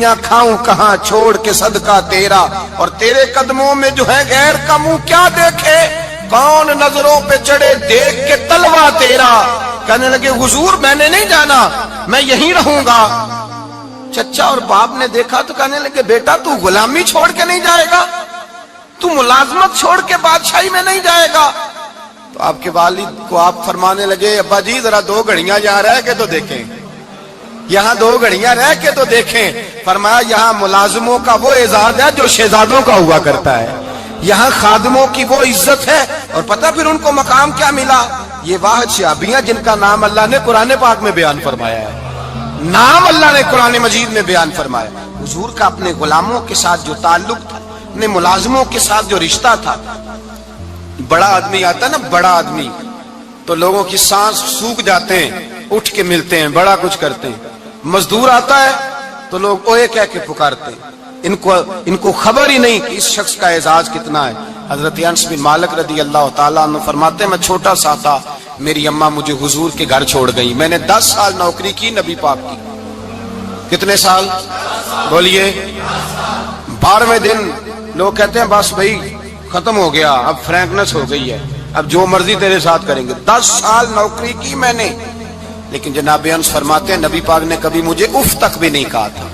روٹیاں کھاؤں کہاں چھوڑ کے صدقہ تیرا، اور تیرے قدموں میں جو ہے غیر کا منہ کیا دیکھے، کون نظروں پہ چڑھے دیکھ کے تلوا تیرا۔ کہنے لگے حضور میں نے نہیں جانا، میں یہیں رہوں گا۔ چچا اور باپ نے دیکھا تو کہنے لگے بیٹا تو غلامی چھوڑ کے نہیں جائے گا، تو ملازمت چھوڑ کے بادشاہی میں نہیں جائے گا۔ تو آپ کے والد کو آپ فرمانے لگے ابا جی ذرا 2 گھڑیاں یہاں رہ کے تو دیکھیں، یہاں 2 گھڑیاں رہ کے تو دیکھیں۔ فرمایا یہاں ملازموں کا وہ اعزاز ہے جو شہزادوں کا ہوا کرتا ہے، یہاں خادموں کی وہ عزت ہے۔ اور پتہ پھر ان کو مقام کیا ملا، یہ واحد شعبیاں جن کا نام اللہ نے قرآن پاک میں بیان فرمایا ہے، نام اللہ نے قرآن مجید میں بیان فرمایا۔ حضور کا اپنے غلاموں کے ساتھ جو تعلق تھا، اپنے ملازموں کے ساتھ جو رشتہ تھا، بڑا آدمی آتا ہے نا، بڑا آدمی تو لوگوں کی سانس سوکھ جاتے ہیں، اٹھ کے ملتے ہیں، بڑا کچھ کرتے ہیں۔ مزدور آتا ہے تو لوگ اوئے کہہ کے پکارتے ہیں، ان کو خبر ہی نہیں کہ اس شخص کا اعزاز کتنا ہے۔ حضرت انس بن مالک رضی اللہ تعالیٰ عنہ فرماتے ہیں میں چھوٹا سا تھا، میری اماں مجھے حضور کے گھر چھوڑ گئی، میں نے 10 سال نوکری کی نبی پاک کی۔ کتنے سال بولیے؟ 12ویں دن لوگ کہتے ہیں بس بھائی ختم ہو گیا، اب فرینکنس ہو گئی ہے، اب جو مرضی تیرے ساتھ کریں گے۔ 10 سال نوکری کی میں نے، لیکن جناب انس فرماتے ہیں نبی پاک نے کبھی مجھے اف تک بھی نہیں کہا تھا،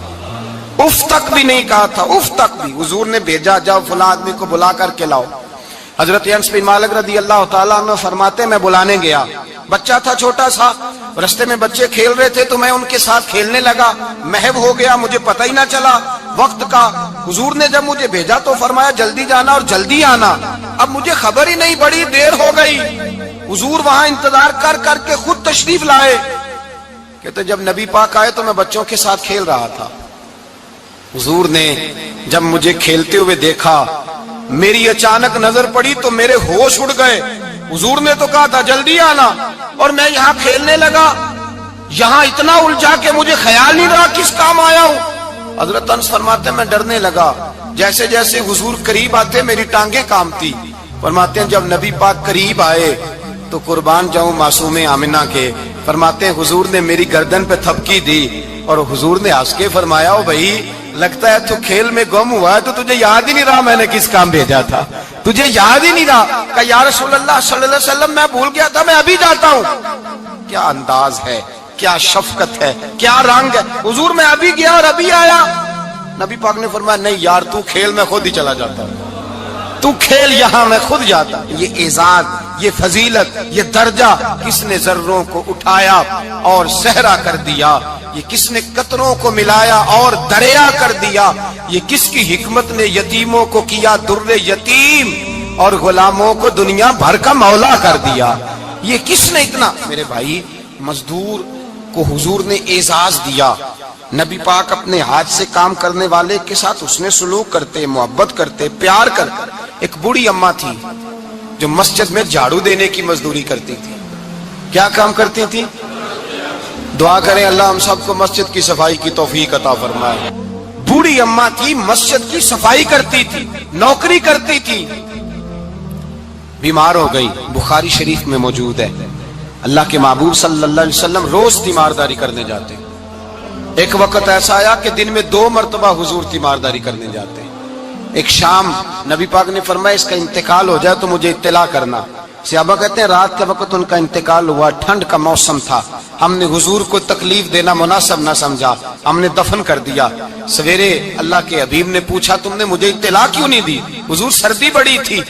اف تک بھی نہیں کہا تھا، اف تک بھی۔ حضور نے بھیجا جاؤ فلاں آدمی کو بلا کر کے لاؤ۔ حضرت انس بن مالک رضی اللہ تعالیٰ عنہ فرماتے ہیں میں بلانے گیا، بچہ تھا چھوٹا سا، رستے میں بچے کھیل رہے تھے تو میں ان کے ساتھ کھیلنے لگا، محو ہو گیا، مجھے پتہ ہی نہ چلا وقت کا۔ حضور نے جب مجھے بھیجا تو فرمایا جلدی جانا اور جلدی آنا، اب مجھے خبر ہی نہیں، بڑی دیر ہو گئی۔ حضور وہاں انتظار کر کر کے خود تشریف لائے۔ کہتے جب نبی پاک آئے تو میں بچوں کے ساتھ کھیل رہا تھا، حضور نے جب مجھے کھیلتے ہوئے دیکھا، میری اچانک نظر پڑی تو میرے ہوش اڑ گئے۔ حضور نے تو کہا تھا جلدی آنا، اور میں یہاں کھیلنے لگا، یہاں اتنا الجھا کہ مجھے خیال نہیں رہا کس کام آیا ہوں۔ حضرت انس فرماتے ہیں میں ڈرنے لگا، جیسے جیسے حضور قریب آتے میری ٹانگیں کانپتی۔ فرماتے ہیں جب نبی پاک قریب آئے تو قربان جاؤں معصوم آمنہ کے، فرماتے ہیں حضور نے میری گردن پہ تھپکی دی اور حضور نے ہنس کے فرمایا او بھائی لگتا ہے تو کھیل میں گم ہوا ہے تو تجھے یاد ہی نہیں رہا میں نے کس کام بھیجا تھا، تجھے یاد ہی نہیں رہا۔ کہ یا رسول اللہ صلی اللہ علیہ وسلم میں بھول گیا تھا، میں ابھی جاتا ہوں۔ کیا انداز ہے، کیا شفقت ہے، کیا رنگ ہے۔ حضور میں ابھی گیا اور ابھی آیا۔ نبی پاک نے فرمایا نہیں یار تو کھیل میں خود ہی چلا جاتا، تو کھیل یہاں میں خود جاتا۔ یہ اعزاز، یہ فضیلت، یہ درجہ کس نے ذروں کو اٹھایا اور صحرا کر دیا، یہ کس نے قطروں کو ملایا اور دریا کر دیا، یہ کس کی حکمت نے یتیموں کو کیا در یتیم اور غلاموں کو دنیا بھر کا مولا کر دیا، یہ کس نے اتنا۔ میرے بھائی مزدور کو حضور نے اعزاز دیا، نبی پاک اپنے ہاتھ سے کام کرنے والے کے ساتھ اس نے سلوک کرتے، محبت کرتے، پیار کرتے۔ ایک بوڑھی اماں تھی جو مسجد میں جھاڑو دینے کی مزدوری کرتی تھی۔ کیا کام کرتی تھی؟ دعا کریں اللہ ہم سب کو مسجد کی صفائی کی توفیق عطا فرمائے۔ بوڑھی اماں تھی، مسجد کی صفائی کرتی تھی، نوکری کرتی تھی، بیمار ہو گئی۔ بخاری شریف میں موجود ہے اللہ کے محبوب صلی اللہ علیہ وسلم روز تیمارداری کرنے جاتے۔ ایک وقت ایسا آیا کہ دن میں 2 مرتبہ حضور تیمارداری کرنے جاتے۔ ایک شام نبی پاک نے فرمایا اس کا انتقال ہو جائے تو مجھے اطلاع کرنا۔ صحابہ کہتے ہیں رات کے وقت ان کا انتقال ہوا، ٹھنڈ کا موسم تھا، ہم نے حضور کو تکلیف دینا مناسب نہ سمجھا، ہم نے دفن کر دیا۔ سویرے اللہ کے حبیب نے پوچھا تم نے مجھے اطلاع کیوں نہیں دی؟ حضور سردی بڑی تھی۔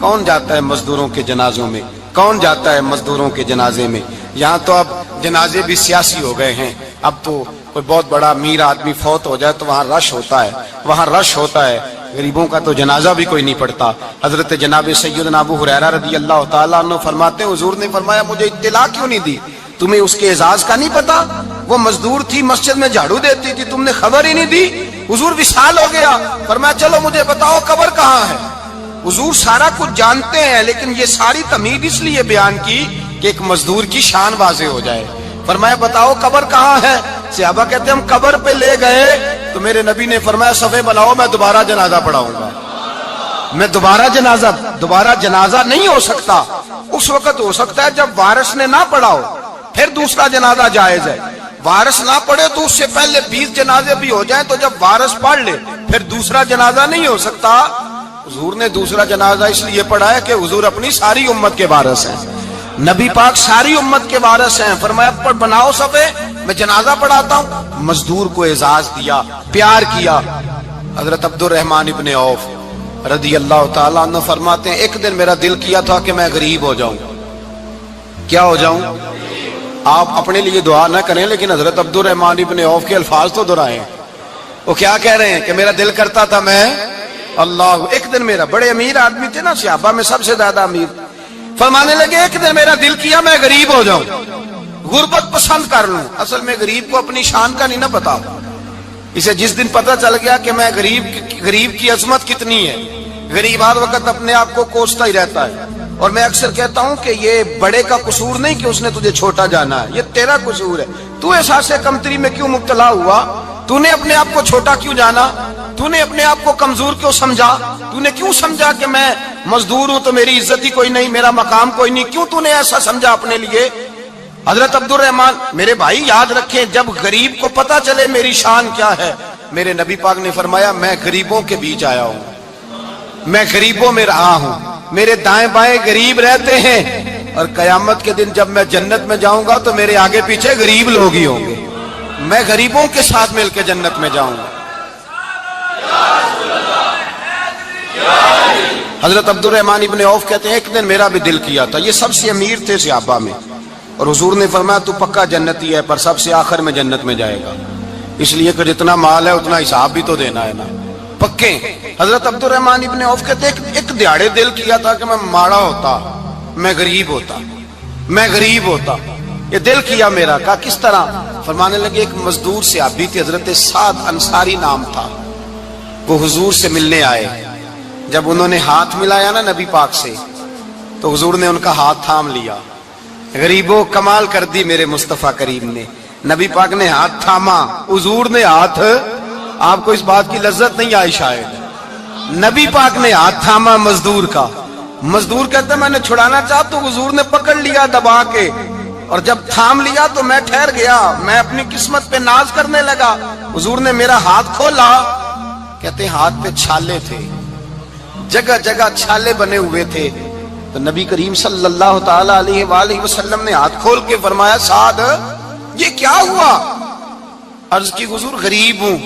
کون جاتا ہے مزدوروں کے جنازوں میں؟ کون جاتا ہے مزدوروں کے جنازے میں؟ یہاں تو اب جنازے بھی سیاسی ہو گئے ہیں، اب تو کوئی بہت بڑا امیر آدمی فوت ہو جائے تو وہاں رش ہوتا ہے، وہاں رش ہوتا ہے، غریبوں کا تو جنازہ بھی کوئی نہیں پڑتا۔ حضرت جناب سیدنا ابو ہریرہ رضی اللہ تعالیٰ عنہ فرماتے ہیں حضور نے فرمایا مجھے اطلاع کیوں نہیں دی؟ تمہیں اس کے اعزاز کا نہیں پتا؟ وہ مزدور تھی، مسجد میں جھاڑو دیتی تھی، تم نے خبر ہی نہیں دی؟ حضور وصال ہو گیا، فرمایا چلو مجھے بتاؤ قبر کہاں ہے؟ حضور سارا کچھ جانتے ہیں لیکن یہ ساری تمہید اس لیے بیان کی کہ ایک مزدور کی شان واضح ہو جائے۔ فرمایا بتاؤ قبر کہاں ہے؟ صحابہ کہتے ہیں ہم قبر پہ لے گئے تو میرے نبی نے فرمایا صفے بناؤ میں دوبارہ جنازہ پڑھاؤں گا۔ میں دوبارہ جنازہ نہیں ہو سکتا، اس وقت ہو سکتا ہے جب وارث نے نہ پڑھاؤ، پھر دوسرا جنازہ جائز ہے۔ وارث نہ پڑھے تو اس سے پہلے 20 جنازے بھی ہو جائیں تو جب وارث پڑھ لے پھر دوسرا جنازہ نہیں ہو سکتا. حضور نے دوسرا جنازہ اس لیے پڑھا ہے کہ حضور اپنی ساری امت کے وارث ہیں. نبی پاک ساری امت کے وارث ہیں. فرمایا پر بناؤ صفے، میں جنازہ پڑھاتا ہوں. مزدور کو اعزاز دیا، پیار کیا. حضرت عبد الرحمن ابن عوف رضی اللہ تعالیٰ عنہ فرماتے ہیں ایک دن میرا دل کیا تھا کہ میں غریب ہو جاؤں. کیا ہو جاؤں؟ آپ اپنے لیے دعا نہ کریں لیکن حضرت عبد الرحمن ابن عوف کے الفاظ تو دہرائیں. وہ کیا کہہ رہے ہیں کہ میرا دل کرتا تھا میں اللہ. ایک دن میرا، بڑے امیر آدمی تھے نا، صحابہ میں سب سے زیادہ امیر، فرمانے لگے ایک دن میرا دل کیا میں غریب ہو جاؤں، غربت پسند کر لوں. اصل میں غریب کو اپنی شان کا نہیں نہ پتا. اسے جس دن پتا چل گیا کہ میں غریب کی عظمت کتنی ہے، غریب ہر وقت اپنے آپ کو کوستا ہی رہتا ہے. اور میں اکثر کہتا ہوں کہ یہ بڑے کا قصور نہیں کہ اس نے تجھے چھوٹا جانا ہے، یہ تیرا قصور ہے. تو احساس کمتری میں کیوں مبتلا ہوا؟ تو نے اپنے آپ کو چھوٹا کیوں جانا؟ تو نے اپنے آپ کو کمزور کیوں سمجھا؟ تو نے کیوں سمجھا کہ میں مزدور ہوں تو میری عزت ہی کوئی نہیں، میرا مقام کوئی نہیں؟ کیوں تو نے ایسا سمجھا اپنے لیے؟ حضرت عبد الرحمن، میرے بھائی یاد رکھیں جب غریب کو پتا چلے میری شان کیا ہے، میرے نبی پاک نے فرمایا میں غریبوں کے بیچ آیا ہوں، میں غریبوں میں رہا ہوں، میرے دائیں بائیں غریب رہتے ہیں، اور قیامت کے دن جب میں جنت میں جاؤں گا تو میرے آگے پیچھے غریب لوگ ہی ہوں گے. میں غریبوں کے ساتھ مل کے جنت میں جاؤں گا. حضرت عبد الرحمن ابن عوف کہتے ہیں ایک دن میرا بھی دل کیا تھا. یہ سب سے امیر تھے صحابہ میں، اور حضور نے فرمایا تو پکا جنتی ہے پر سب سے آخر میں جنت میں جائے گا، اس لیے کہ جتنا مال ہے اتنا حساب بھی تو دینا ہے نا، پکے. حضرت عبد الرحمن ابن عوف کہتے ہیں ایک دیہڑے دل کیا تھا کہ میں ماڑا ہوتا، میں غریب ہوتا، میں غریب ہوتا. یہ دل کیا میرا. کہا کس طرح؟ فرمانے لگے ایک مزدور صحابی تھے، حضرت سعد انصاری نام تھا، وہ حضور سے ملنے آئے. جب انہوں نے ہاتھ ملایا نا نبی پاک سے تو حضور نے ان کا ہاتھ تھام لیا. غریبوں کمال کر دی میرے مصطفیٰ کریم نے. نبی پاک نے ہاتھ تھاما، حضور نے ہاتھ، آپ کو اس بات کی لذت نہیں آئی شاید، نبی پاک نے ہاتھ تھاما مزدور کا. مزدور کہتا میں نے چھڑانا چاہا تو حضور نے پکڑ لیا دبا کے، اور جب تھام لیا تو میں ٹھہر گیا، میں اپنی قسمت پہ ناز کرنے لگا. حضور نے میرا ہاتھ کھولا. کہتے ہیں ہاتھ پہ چھالے تھے، جگہ جگہ چھالے بنے ہوئے تھے. تو نبی کریم صلی اللہ تعالی علیہ وآلہ وسلم نے ہاتھ کھول کے فرمایا سعد یہ کیا ہوا؟ عرض کی حضور غریب ہوں،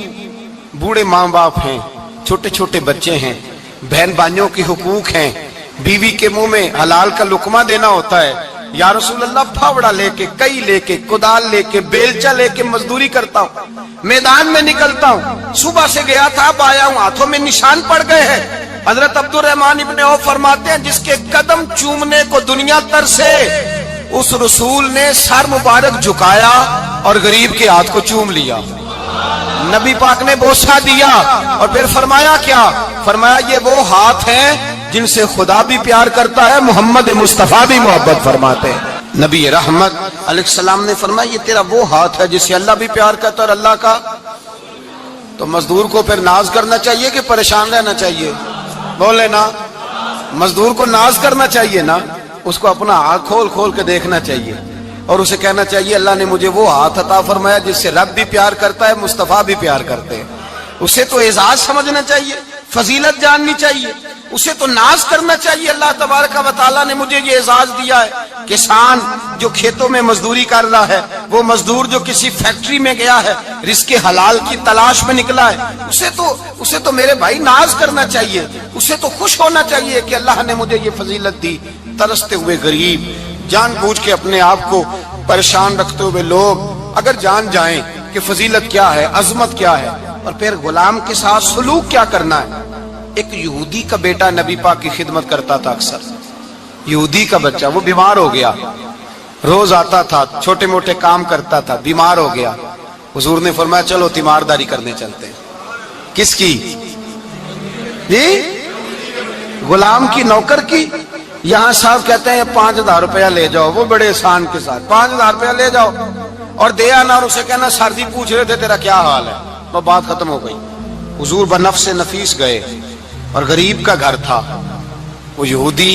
بوڑھے ماں باپ ہیں، چھوٹے چھوٹے بچے ہیں، بہن بھائیوں کے حقوق ہیں، بیوی کے منہ میں حلال کا لقمہ دینا ہوتا ہے. یا رسول اللہ پھاوڑا لے کے، کئی لے کے، کدال لے کے، بیلچا لے کے مزدوری کرتا ہوں، میدان میں نکلتا ہوں، صبح سے گیا تھا اب آیا ہوں، ہاتھوں میں نشان پڑ گئے ہیں. حضرت عبد الرحمن ابن عوف فرماتے ہیں جس کے قدم چومنے کو دنیا ترسے، اس رسول نے سر مبارک جھکایا اور غریب کے ہاتھ کو چوم لیا. نبی پاک نے بوسہ دیا اور پھر فرمایا کیا؟ فرمایا یہ وہ ہاتھ ہیں جن سے خدا بھی پیار کرتا ہے، محمد مصطفیٰ بھی محبت فرماتے ہیں. نبی رحمت علیہ السلام نے فرمایا یہ تیرا وہ ہاتھ ہے جس سے اللہ بھی پیار کرتا ہے اور اللہ کا. تو مزدور کو پھر ناز کرنا چاہیے کہ پریشان رہنا چاہیے؟ بولے نا، مزدور کو ناز کرنا چاہیے نا، اس کو اپنا ہاتھ کھول کھول کے دیکھنا چاہیے اور اسے کہنا چاہیے اللہ نے مجھے وہ ہاتھ عطا فرمایا جس سے رب بھی پیار کرتا ہے، مصطفیٰ بھی پیار کرتے ہیں. اسے تو اعزاز سمجھنا چاہیے، فضیلت جاننی چاہیے، اسے تو ناز کرنا چاہیے. اللہ تبارک و تعالیٰ نے مجھے یہ اعزاز دیا ہے. کسان جو کھیتوں میں مزدوری کر رہا ہے، وہ مزدور جو کسی فیکٹری میں گیا ہے، رزق حلال کی تلاش میں نکلا ہے، اسے تو میرے بھائی ناز کرنا چاہیے، اسے تو خوش ہونا چاہیے کہ اللہ نے مجھے یہ فضیلت دی. ترستے ہوئے غریب، جان بوجھ کے اپنے آپ کو پریشان رکھتے ہوئے لوگ اگر جان جائیں کہ فضیلت کیا ہے، عظمت کیا ہے، اور پھر غلام کے ساتھ سلوک کیا کرنا ہے. ایک یہودی کا بیٹا نبی پاک کی خدمت کرتا تھا اکثر. یہودی کا بچہ، وہ بیمار ہو گیا، روز آتا تھا، چھوٹے موٹے کام کرتا تھا، بیمار ہو گیا. حضور نے فرمایا چلو تیمارداری کرنے چلتے ہیں. کس کی؟ جی غلام کی، نوکر کی. یہاں صاحب کہتے ہیں 5000 روپیہ لے جاؤ، وہ بڑے احسان کے ساتھ 5000 روپیہ لے جاؤ اور دے آنا، اور اسے کہنا سردی پوچھ رہے تھے تیرا کیا حال ہے، وہ بات ختم ہو گئی. حضور بنفس نفیس گئے اور غریب کا گھر تھا. وہ یہودی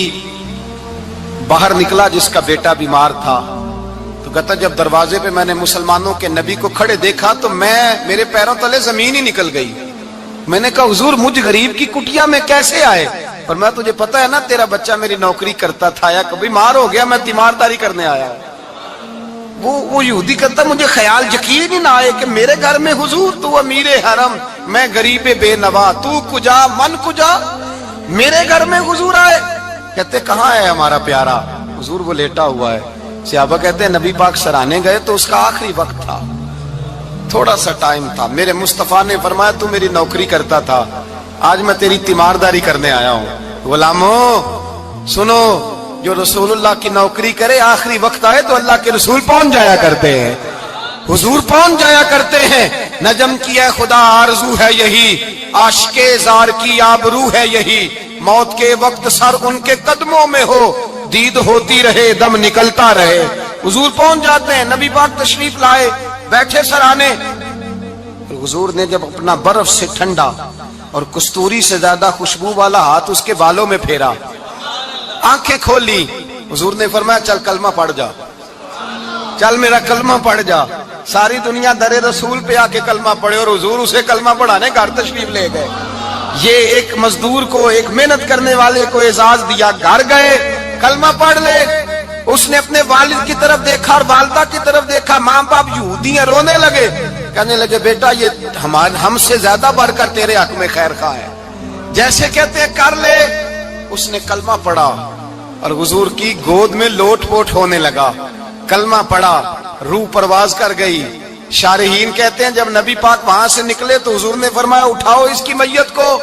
باہر نکلا جس کا بیٹا بیمار تھا، تو کہتا جب دروازے پہ میں نے مسلمانوں کے نبی کو کھڑے دیکھا تو میرے پیروں تلے زمین ہی نکل گئی. میں نے کہا حضور مجھ غریب کی کٹیا میں کیسے آئے؟ اور میں تجھے پتا ہے نا تیرا بچہ میری نوکری کرتا تھا یا کبھی مار ہو گیا میں تیمارداری کرنے آیا. وہ یہودی کہتا مجھے خیال یقین ہی نہ آئے کہ میرے گھر میں حضور تو امیر حرم میں غریب بے نوا تو کجا من کجا میرے گھر میں حضور آئے. کہتے کہاں ہے ہمارا پیارا؟ حضور وہ لیٹا ہوا ہے. صحابہ کہتے ہیں نبی پاک سرانے گئے تو اس کا آخری وقت تھا, تھوڑا سا ٹائم تھا. میرے مصطفیٰ نے فرمایا تو میری نوکری کرتا تھا, آج میں تیری تیمارداری کرنے آیا ہوں. غلاموں سنو, جو رسول اللہ کی نوکری کرے آخری وقت آئے تو اللہ کے رسول پہنچ جایا کرتے ہیں, حضور پہنچ جایا کرتے ہیں. نجم کی ہے خدا آرزو ہے یہی, عاشق زار کی آبرو ہے یہی, موت کے وقت سر ان کے قدموں میں ہو, دید ہوتی رہے دم نکلتا رہے. حضور پہنچ جاتے ہیں, نبی پاک تشریف لائے, بیٹھے سرانے. حضور نے جب اپنا برف سے ٹھنڈا اور کستوری سے زیادہ خوشبو والا ہاتھ اس کے بالوں میں پھیرا, آنکھیں کھولی, حضور نے فرمایا چل کلمہ پڑھ جا, چل میرا کلمہ پڑھ جا. ساری دنیا در رسول پہ آ کے کلمہ پڑھے اور حضور اسے کلمہ پڑھانے گھر تشریف لے گئے. یہ ایک مزدور کو, ایک محنت کرنے والے کو اعزاز دیا. گھر گئے, کلمہ پڑھ لے. اس نے اپنے والد کی طرف دیکھا اور والدہ کی طرف دیکھا, ماں باپ یہودی ہیں, رونے لگے. کہنے لگے بیٹا یہ ہم سے زیادہ بڑھ کر تیرے حق میں خیر خواہ ہے, جیسے کہتے ہیں کر لے. اس نے کلمہ پڑھا اور حضور کی گود میں لوٹ پوٹ ہونے لگا. کلمہ پڑھا, روح پرواز کر گئی. شارحین کہتے ہیں جب نبی پاک وہاں سے نکلے تو حضور نے فرمایا اٹھاؤ اس کی میت کو.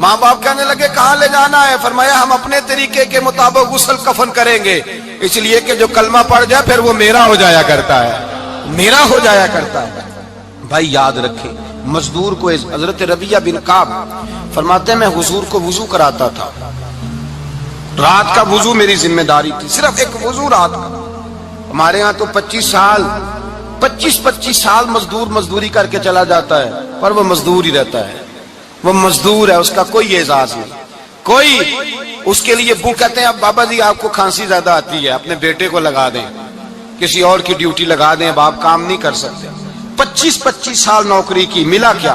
ماں باپ کہنے لگے کہاں لے جانا ہے؟ فرمایا ہم اپنے طریقے کے مطابق غسل کفن کریں گے, اس لیے کہ جو کلمہ پڑھ جائے پھر وہ میرا ہو جایا کرتا ہے, میرا ہو جایا کرتا ہے. بھائی یاد رکھیں, مزدور کو حضرت ربیعہ بن کعب فرماتے ہیں میں حضور کو وضو کراتا تھا, رات کا وضو میری ذمہ داری تھی, صرف ایک وضو رات کا. ہمارے ہاں تو 25 سال مزدور مزدوری کر کے چلا جاتا ہے, پر وہ مزدور ہی رہتا ہے, وہ مزدور ہے, اس کا کوئی اعزاز نہیں, کوئی اس کے لیے وہ کہتے ہیں اب بابا جی آپ کو کھانسی زیادہ آتی ہے, اپنے بیٹے کو لگا دیں, کسی اور کی ڈیوٹی لگا دیں, اب آپ کام نہیں کر سکتے. 25 سال نوکری کی, ملا کیا؟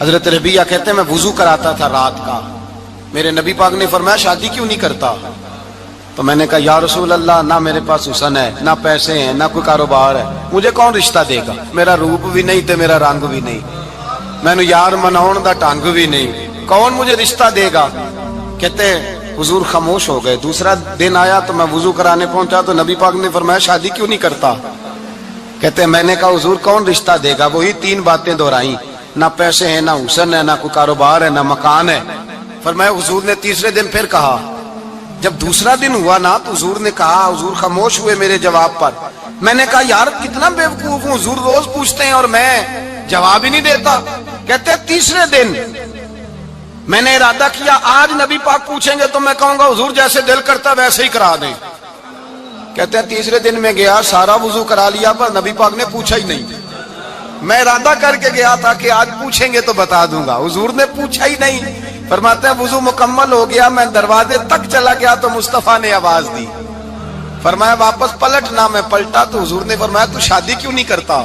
حضرت ربیعہ کہتے ہیں میں وضو کراتا تھا رات کا. میرے نبی پاک نے فرمایا شادی کیوں نہیں کرتا؟ تو میں نے کہا یا رسول اللہ نہ میرے پاس حسن ہے, نہ پیسے ہیں, نہ کوئی کاروبار ہے, مجھے کون رشتہ دے گا؟ میرا روپ بھی نہیں تے میرا رنگ بھی نہیں, مینو یار مناؤن دا ٹانگ بھی نہیں, کون مجھے رشتہ دے گا؟ کہتے ہیں حضور خاموش ہو گئے. دوسرا دن آیا تو میں وضو کرانے پہنچا تو نبی پاک نے فرمایا شادی کیوں نہیں کرتا؟ کہتے ہیں میں نے کہا حضور کون رشتہ دے گا؟ وہی 3 باتیں دہرائی, نہ پیسے ہیں, نہ حسن ہے, نہ کوئی کاروبار ہے, نہ مکان ہے. فرمایا حضور نے تیسرے دن پھر کہا. جب دوسرا دن ہوا نا تو حضور نے کہا, حضور خاموش ہوئے میرے جواب پر. میں نے کہا یار کتنا بے وقوف ہوں, حضور روز پوچھتے ہیں اور میں جواب ہی نہیں دیتا. کہتے ہیں تیسرے دن میں نے ارادہ کیا آج نبی پاک پوچھیں گے تو میں کہوں گا حضور جیسے دل کرتا ویسے ہی کرا دیں. کہتے ہیں تیسرے دن میں گیا, سارا وضو کرا لیا, پر نبی پاک نے پوچھا ہی نہیں. میں ارادہ کر کے گیا تھا کہ آج پوچھیں گے تو بتا دوں گا, حضور نے پوچھا ہی نہیں. فرماتے ہیں وضو مکمل ہو گیا, میں دروازے تک چلا گیا تو مصطفیٰ نے آواز دی. فرمایا واپس پلٹ, نہ میں پلٹا تو حضور نے فرمایا تو شادی کیوں نہیں کرتا؟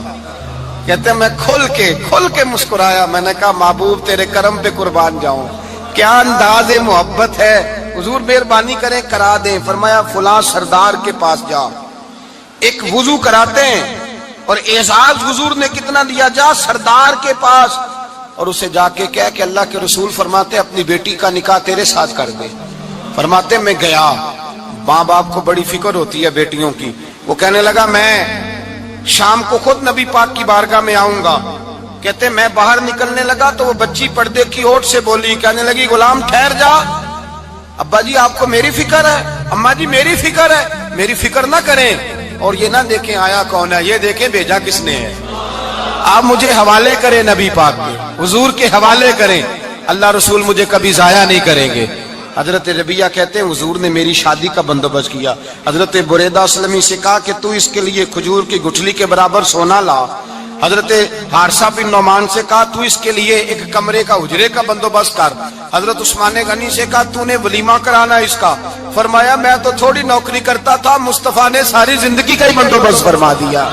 کہتے ہیں میں کھل کے مسکرایا. میں نے کہا محبوب تیرے کرم پہ قربان جاؤں, کیا انداز محبت ہے, حضور مہربانی کریں کرا دیں. فرمایا فلاں سردار کے پاس جا, ایک وضو کراتے ہیں, اور اعزاز حضور نے کتنا دیا, جا سردار کے پاس اور اسے جا کے کہہ کہ اللہ کے رسول فرماتے اپنی بیٹی کا نکاح تیرے ساتھ کر دے. فرماتے میں گیا, ماں باپ کو بڑی فکر ہوتی ہے بیٹیوں کی. وہ کہنے لگا میں شام کو خود نبی پاک کی بارگاہ میں آؤں گا. کہتے میں باہر نکلنے لگا تو وہ بچی پردے کی اوٹ سے بولی, کہنے لگی غلام ٹھہر جا, ابا جی آپ کو میری فکر ہے, اماں جی میری فکر ہے, میری فکر نہ کریں اور یہ نہ دیکھیں آیا کون ہے, یہ دیکھیں بھیجا کس نے ہے. آپ مجھے حوالے کریں نبی پاک کے, حضور کے حوالے کریں, اللہ رسول مجھے کبھی ضائع نہیں کریں گے. حضرت ربیعہ کہتے ہیں حضور نے میری شادی کا بندوبست کیا. حضرت بریدہ اسلمی سے کہا کہ تو اس کے لیے کھجور کی گٹھلی کے برابر سونا لا, حضرت حارثہ بن نعمان سے کہا تو اس کے لیے ایک کمرے کا اجرے کا بندوبست کر. حضرت عثمان غنی سے کہا تو نے ولیمہ کرانا اس کا. فرمایا میں تو تھوڑی نوکری کرتا تھا, مصطفیٰ نے ساری زندگی کا ہی بندوبست فرما دیا.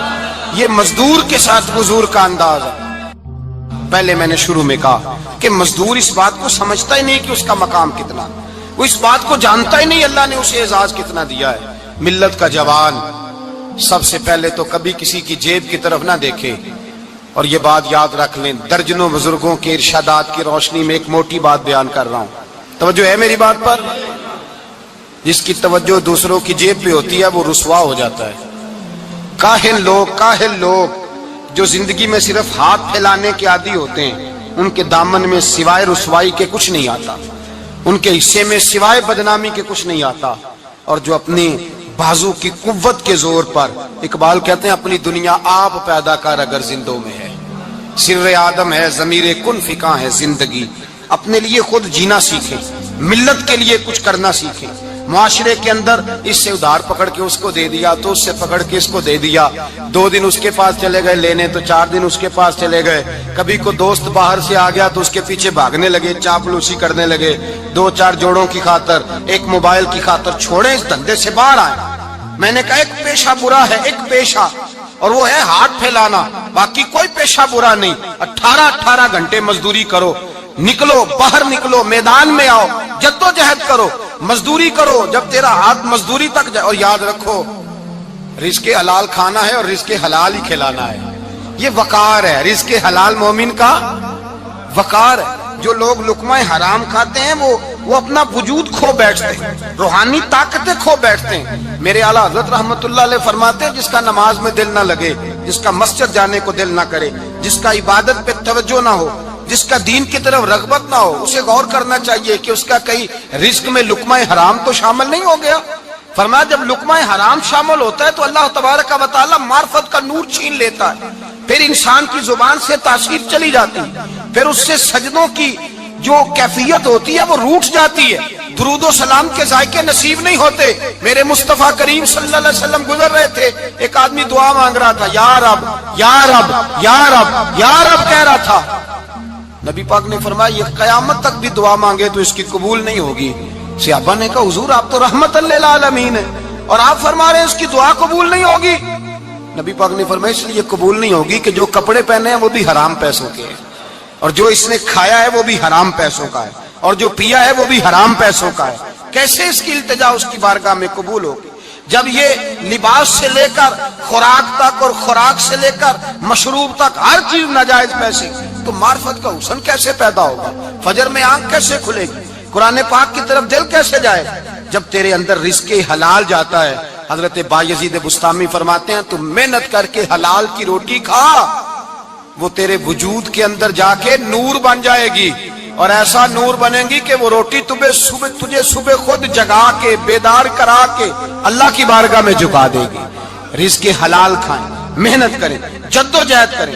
یہ مزدور کے ساتھ حضور کا انداز ہے. پہلے میں نے شروع میں کہا کہ مزدور اس بات کو سمجھتا ہی نہیں کہ اس کا مقام کتنا, وہ اس بات کو جانتا ہی نہیں اللہ نے اسے اعزاز کتنا دیا ہے. ملت کا جوان سب سے پہلے تو کبھی کسی کی جیب کی طرف نہ دیکھے. اور یہ بات یاد رکھ لیں, درجنوں بزرگوں کے ارشادات کی روشنی میں ایک موٹی بات بیان کر رہا ہوں. توجہ ہے میری بات پر؟ جس کی توجہ دوسروں کی جیب پہ ہوتی ہے وہ رسوا ہو جاتا ہے. کاہل لوگ جو زندگی میں صرف ہاتھ پھیلانے کے عادی ہوتے ہیں, ان کے دامن میں سوائے رسوائی کے کچھ نہیں آتا, ان کے حصے میں سوائے بدنامی کے کچھ نہیں آتا. اور جو اپنی بازو کی قوت کے زور پر, اقبال کہتے ہیں اپنی دنیا آپ پیدا کر اگر زندوں میں ہے, سر آدم ہے ضمیر کن فکاں ہے زندگی. اپنے لیے خود جینا سیکھیں, ملت کے لیے کچھ کرنا سیکھیں. معاشرے کے اندر اس سے ادھار پکڑ کے اس کو دے دیا تو اس سے پکڑ کے اس کو دے دیا, 2 دن اس کے پاس چلے گئے لینے تو 4 دن اس کے پاس چلے گئے. کبھی کو دوست باہر سے آ گیا تو اس کے پیچھے بھاگنے لگے, چاپلوسی کرنے لگے. 2-4 جوڑوں کی خاطر, ایک موبائل کی خاطر چھوڑیں اس دھندے سے باہر آئیں. میں نے کہا ایک پیشہ برا ہے, ایک پیشہ, اور وہ ہے ہاتھ پھیلانا. باقی کوئی پیشہ برا نہیں. 18 گھنٹے مزدوری کرو, نکلو باہر, نکلو میدان میں آؤ, جدوجہد کرو, مزدوری کرو جب تیرا ہاتھ مزدوری تک جائے. اور یاد رکھو رزق حلال کھانا ہے اور رزق حلال ہی کھلانا ہے. یہ وقار ہے, رزق حلال مومن کا وقار ہے. جو لوگ لقمہ حرام کھاتے ہیں وہ اپنا وجود کھو بیٹھتے ہیں, روحانی طاقتیں کھو بیٹھتے ہیں. میرے اعلیٰ حضرت رحمت اللہ علیہ فرماتے ہیں جس کا نماز میں دل نہ لگے, جس کا مسجد جانے کو دل نہ کرے, جس کا عبادت پہ توجہ نہ ہو, جس کا دین کی طرف رغبت نہ ہو, اسے غور کرنا چاہیے کہ اس کا کئی رزق میں لقمہ حرام تو شامل نہیں ہو گیا. فرمایا جب لقمہ حرام شامل ہوتا ہے تو اللہ تبارک و تعالی معرفت کا نور چھین لیتا ہے, پھر انسان کی زبان سے تاثیر چلی جاتی, پھر اس سے سجدوں کی جو کیفیت ہوتی ہے وہ روٹ جاتی ہے, درود و سلام کے ذائقے نصیب نہیں ہوتے. میرے مصطفیٰ کریم صلی اللہ علیہ وسلم گزر رہے تھے, ایک آدمی دعا مانگ رہا تھا, یا رب یا رب یا رب یا رب کہہ رہا تھا. نبی پاک نے فرمایا یہ قیامت تک بھی دعا مانگے تو اس کی قبول نہیں ہوگی. صحابہ نے کہا حضور آپ تو رحمت للعالمین ہیں اور آپ فرما رہے ہیں اس کی دعا قبول نہیں ہوگی. نبی پاک نے فرمایا اس لیے قبول نہیں ہوگی کہ جو کپڑے پہنے ہیں وہ بھی حرام پیسوں کے ہیں, اور جو اس نے کھایا ہے وہ بھی حرام پیسوں کا ہے, اور جو پیا ہے وہ بھی حرام پیسوں کا ہے. کیسے اس کی التجا اس کی بارگاہ میں قبول ہوگی جب یہ لباس سے لے کر خوراک تک اور خوراک سے لے کر مشروب تک ہر چیز ناجائز پیسے. تو معرفت کا حسن کیسے پیدا ہوگا, فجر میں آنکھ کیسے کھلے گی, قرآن پاک کی طرف دل کیسے جائے جب تیرے اندر رزق حلال جاتا ہے. حضرت بایزید بستامی فرماتے ہیں تو محنت کر کے حلال کی روٹی کھا, وہ تیرے وجود کے اندر جا کے نور بن جائے گی, اور ایسا نور بنے گی کہ وہ روٹی تجھے صبح خود جگا کے بیدار کرا کے اللہ کی بارگاہ میں جھکا دے گی. رزق حلال کھائیں, محنت کریں, جدوجہد کریں.